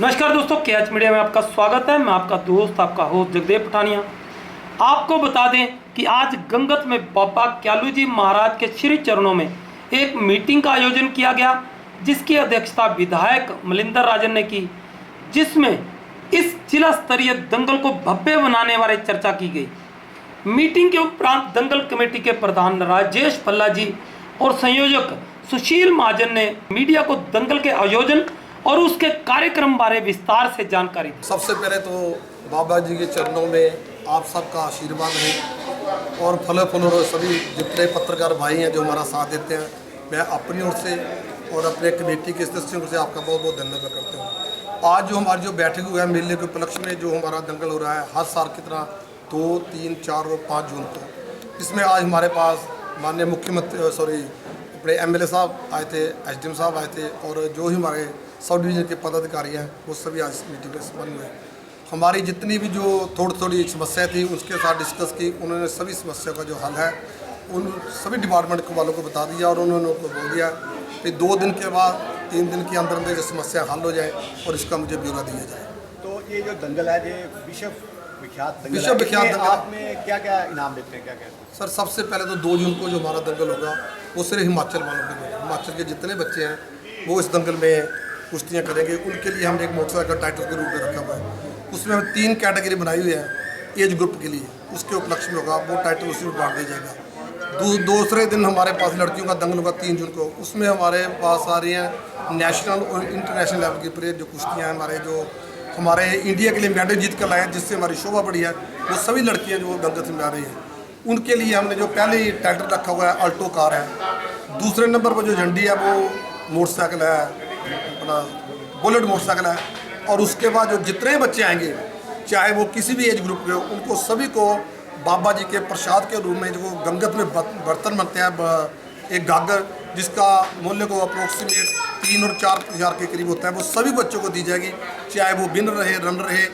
नमस्कार दोस्तों, KH media में आपका स्वागत है। मैं आपका दोस्त, आपका होस्ट जगदेव पठानिया। आपको बता दें कि आज गंगत में बाबा क्यालू जी महाराज के श्री चरणों में एक मीटिंग का आयोजन किया गया, जिसकी अध्यक्षता विधायक मलिंदर राजन ने की, जिसमें इस जिला स्तरीय दंगल को भव्य बनाने वाले चर्चा की गई। मीटिंग के उपरांत दंगल कमेटी के प्रधान राजेश भल्ला जी और संयोजक सुशील महाजन ने मीडिया को दंगल के आयोजन और उसके कार्यक्रम बारे विस्तार से जानकारी दी। सबसे पहले तो बाबा जी के चरणों में आप सबका आशीर्वाद है और फल फूल सभी जितने पत्रकार भाई हैं जो हमारा साथ देते हैं, मैं अपनी ओर से और अपने कमेटी के सदस्यों से आपका बहुत बहुत धन्यवाद करता हूँ। आज जो हमारी बैठक हुआ है मेले के उपलक्ष्य में, जो हमारा दंगल हो रहा है हर साल की तरह 2, 3, 4 और 5 जून को, इसमें आज हमारे पास माननीय मुख्यमंत्री अपने MLA साहब आए थे, SDM साहब आए थे और जो ही हमारे सब डिवीज़न के पदाधिकारी हैं वो सभी आज मीटिंग में संपन्न हुए। हमारी जितनी भी जो थोड़ी समस्या थी उसके साथ डिस्कस की, उन्होंने सभी समस्या का जो हल है उन सभी डिपार्टमेंट को वालों को बता दिया और उन्होंने उनको बोल दिया कि 2 दिन के बाद 3 दिन के अंदर जो समस्या हल हो जाए और इसका मुझे ब्यौरा दिया जाए। तो ये जो दंगल है, ये विश्व विख्यात दंगल, आप में क्या क्या इनाम देते हैं, क्या क्या? सर, सबसे पहले तो 2 जून को जो हमारा दंगल होगा वो सिर्फ हिमाचल वालों के लिए, हिमाचल के जितने बच्चे हैं वो इस दंगल में कुश्तियाँ करेंगे। उनके लिए हमने एक मोटरसाइकिल टाइटल के रूप में रखा हुआ है। उसमें हम 3 कैटेगरी बनाई हुई है एज ग्रुप के लिए, उसके उपलक्ष्य में होगा वो टाइटल उसी में बांट दिया जाएगा। दूसरे दिन हमारे पास लड़कियों का दंगल होगा 3 जून को। उसमें हमारे पास आ रही हैं नेशनल और इंटरनेशनल लेवल की प्लेयर जो कुश्तियाँ हैं, हमारे इंडिया के लिए मेडल जीत कर लाए हैं, जिससे हमारी शोभा बढ़ी है। वो सभी लड़कियाँ जो गंगत में आ रही हैं उनके लिए हमने जो पहले टाइटल रखा हुआ है अल्टो कार है। दूसरे नंबर पर जो झंडी है वो मोटरसाइकिल है, अपना बुलेट मोटरसाइकिल है। और उसके बाद जो जितने बच्चे आएंगे चाहे वो किसी भी एज ग्रुप के हो, उनको सभी को बाबा जी के प्रसाद के रूप में जो गंगत में बर्तन बनते हैं, एक गागर जिसका मूल्य को अप्रोक्सीमेट 3 और 4 हज़ार के करीब होता है, वो सभी बच्चों को दी जाएगी। चाहे वो विन रहे, रन रहे,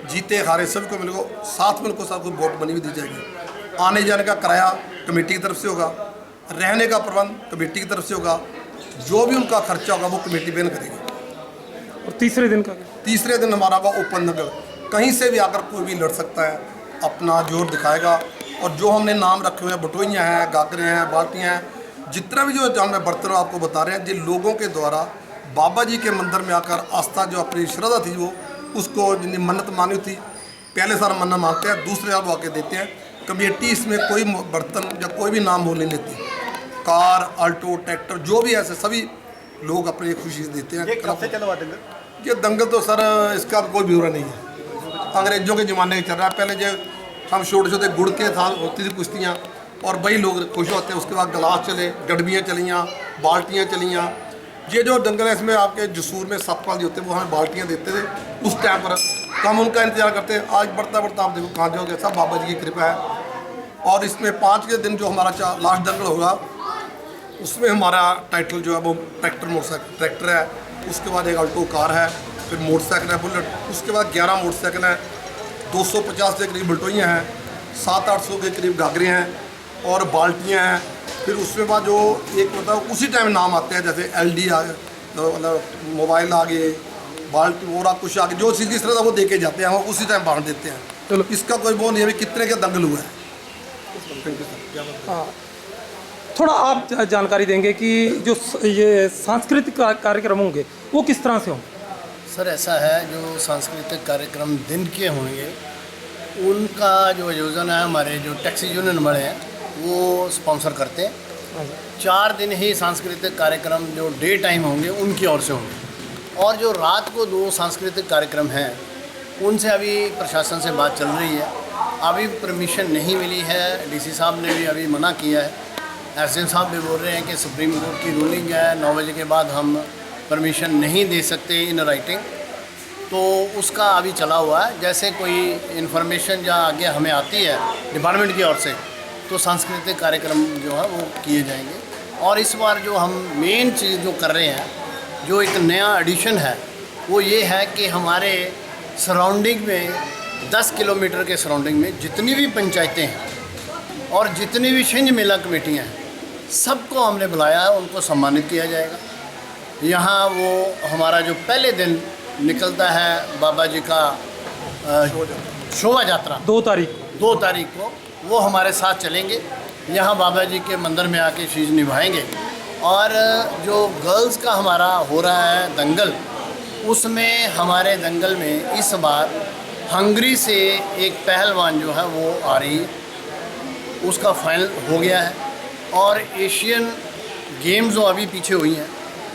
जीते हारे, सभी को मिलेगा। साथ में उनको सबको वोट बनी भी दी जाएगी। आने जाने का किराया कमेटी की तरफ से होगा, रहने का प्रबंध कमेटी की तरफ से होगा, जो भी उनका खर्चा होगा वो कमेटी बेन करेगी। और तीसरे दिन हमारा होगा ओपन दंगल। कहीं से भी आकर कोई भी लड़ सकता है, अपना जोर दिखाएगा। और जो हमने नाम रखे हुए हैं, बटोइयाँ हैं, गागरे हैं, बाल्टियाँ हैं, जितना भी जो हमने बर्तन आपको बता रहे हैं, जिन लोगों के द्वारा बाबा जी के मंदिर में आकर आस्था जो अपनी श्रद्धा थी वो उसको जिनकी मन्नत मानी थी, पहले सारा मन्नत मांगते हैं, दूसरे साल वो आके देते हैं। कमेटी इसमें कोई बर्तन या कोई भी नाम बोल नहीं लेती। कार, अल्टो, ट्रैक्टर जो भी ऐसे सभी लोग अपनी खुशी से देते हैं। कब से चला हुआ दंगल? ये दंगल तो सर इसका कोई ब्यौरा नहीं है, अंग्रेजों के ज़माने का चल रहा है। पहले जो हम छोटे गुड़ के था होती थी कुश्तियाँ और वही लोग खुश होते हैं। उसके बाद गिलास चले, गडबियाँ चलियाँ, बाल्टियाँ चलियाँ। ये जो दंगल है इसमें आपके जसूर में सतपाल जी होते हैं, वो हमें बाल्टियाँ देते थे उस टाइम पर, तो हम उनका इंतजार करते हैं। आज बढ़ता आप देखो कहाँ जाओगे, सब बाबा जी की कृपा है। और इसमें 5 के दिन जो हमारा लास्ट दंगल होगा उसमें हमारा टाइटल जो है वो ट्रैक्टर है, उसके बाद एक अल्टो कार है, फिर मोटरसाइकिल है बुलेट, उसके बाद 11 मोटरसाइकिल हैं, 250 के करीब बल्टोइयाँ हैं, 700-800 के करीब गागरे हैं और बाल्टियाँ हैं। फिर उसके बाद जो एक मतलब उसी टाइम नाम आते हैं, जैसे LD आ गए, मतलब मोबाइल आ गए, बाल्टी और कुछ आ गए, जो चीज़ जिस तरह वो दे के जाते हैं वो उसी टाइम बांट देते हैं। चलो, इसका कोई वो नहीं है कितने का दंगल हुआ है। हाँ, थोड़ा आप जानकारी देंगे कि जो ये सांस्कृतिक कार्यक्रम होंगे वो किस तरह से होंगे? सर, ऐसा है, जो सांस्कृतिक कार्यक्रम दिन के होंगे उनका जो आयोजन है हमारे जो टैक्सी यूनियन बड़े हैं वो स्पॉन्सर करते हैं। 4 दिन ही सांस्कृतिक कार्यक्रम जो डे टाइम होंगे उनकी ओर से होंगे, और जो रात को 2 सांस्कृतिक कार्यक्रम हैं उनसे अभी प्रशासन से बात चल रही है। अभी परमिशन नहीं मिली है, DC साहब ने भी अभी मना किया है। SDM साहब भी बोल रहे हैं कि सुप्रीम कोर्ट की रूलिंग है, 9 बजे के बाद हम परमिशन नहीं दे सकते इन राइटिंग, तो उसका अभी चला हुआ है। जैसे कोई इन्फॉर्मेशन या आगे हमें आती है डिपार्टमेंट की ओर से तो सांस्कृतिक कार्यक्रम जो है वो किए जाएंगे। और इस बार जो हम मेन चीज़ जो कर रहे हैं, जो एक नया एडिशन है, वो ये है कि हमारे सराउंडिंग में 10 किलोमीटर के सराउंडिंग में जितनी भी पंचायतें हैं और जितनी भी छिंज मेला कमेटियाँ हैं, सबको हमने बुलाया है, उनको सम्मानित किया जाएगा। यहाँ वो हमारा जो पहले दिन निकलता है बाबा जी का शोभा यात्रा 2 तारीख 2 तारीख को, वो हमारे साथ चलेंगे। यहाँ बाबा जी के मंदिर में आके शीश निभाएंगे। और जो गर्ल्स का हमारा हो रहा है दंगल, उसमें हमारे दंगल में इस बार हंगरी से एक पहलवान जो है वो आ रही है, उसका फाइनल हो गया है। और एशियन गेम्स जो अभी पीछे हुई हैं,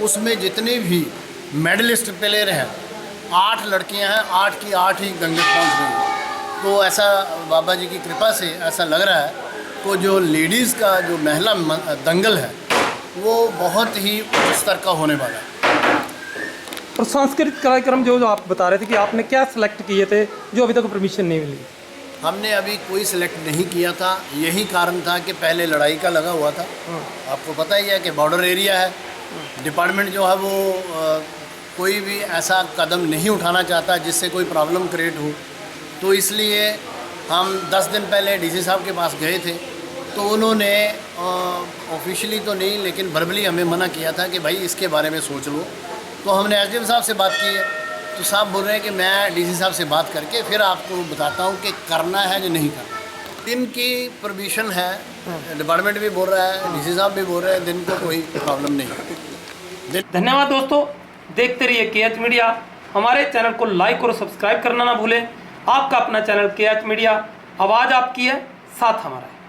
उसमें जितने भी मेडलिस्ट प्लेयर हैं, 8 लड़कियां हैं, 8 की 8 ही दंगल पहुंच गई हैं। तो ऐसा बाबा जी की कृपा से ऐसा लग रहा है तो जो लेडीज़ का जो महिला दंगल है वो बहुत ही उच्च स्तर का होने वाला है। और सांस्कृतिक कार्यक्रम जो आप बता रहे थे कि आपने क्या सिलेक्ट किए थे जो अभी तक परमिशन नहीं मिली? हमने अभी कोई सिलेक्ट नहीं किया था। यही कारण था कि पहले लड़ाई का लगा हुआ था। आपको पता ही है कि बॉर्डर एरिया है, डिपार्टमेंट जो है वो कोई भी ऐसा कदम नहीं उठाना चाहता जिससे कोई प्रॉब्लम क्रिएट हो। तो इसलिए हम 10 दिन पहले डीसी साहब के पास गए थे, तो उन्होंने ऑफिशियली तो नहीं लेकिन वर्बली हमें मना किया था कि भाई इसके बारे में सोच लो। तो हमने एसडीएम साहब से बात की है, तो साहब बोल रहे हैं कि मैं डीसी साहब से बात करके फिर आपको बताता हूँ कि करना है या नहीं करना। दिन की परमिशन है, डिपार्टमेंट भी बोल रहा है, डीसी साहब भी बोल रहे हैं, दिन को कोई प्रॉब्लम नहीं। धन्यवाद दोस्तों, देखते रहिए KH मीडिया। हमारे चैनल को लाइक और सब्सक्राइब करना ना भूलें। आपका अपना चैनल KH मीडिया, आवाज़ आपकी है, साथ हमारा है।